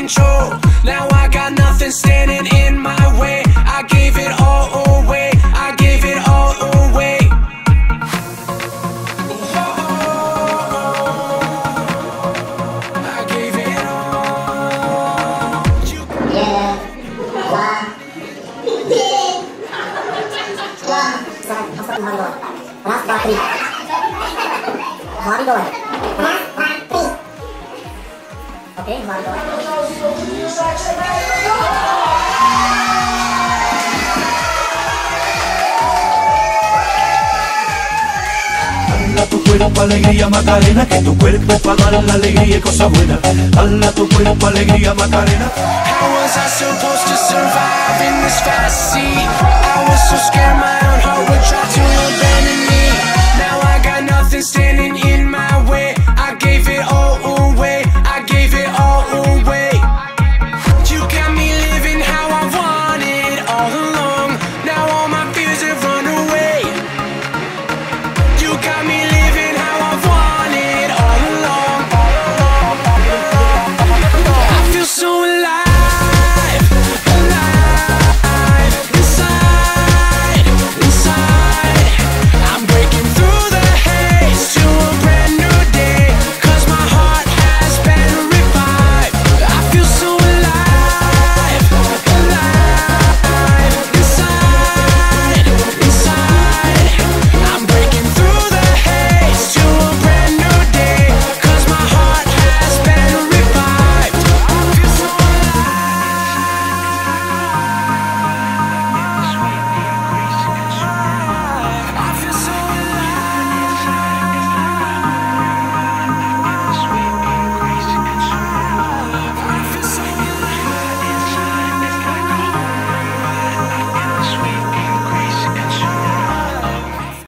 control. Now I got nothing standing in my way. I gave it all away, I gave it all away. I gave it all. Raz, dwa, tri. Hlavy dole. Raz, dva, tri. OK, hlavy dole. Hala tu cuerpo, alegría, Macarena, que tu cuerpo es para dar la alegría y cosas buenas. Hala tu cuerpo, alegría, Macarena. How was I supposed to survive in this fast sea? I was so scared my own heart would try to rebel.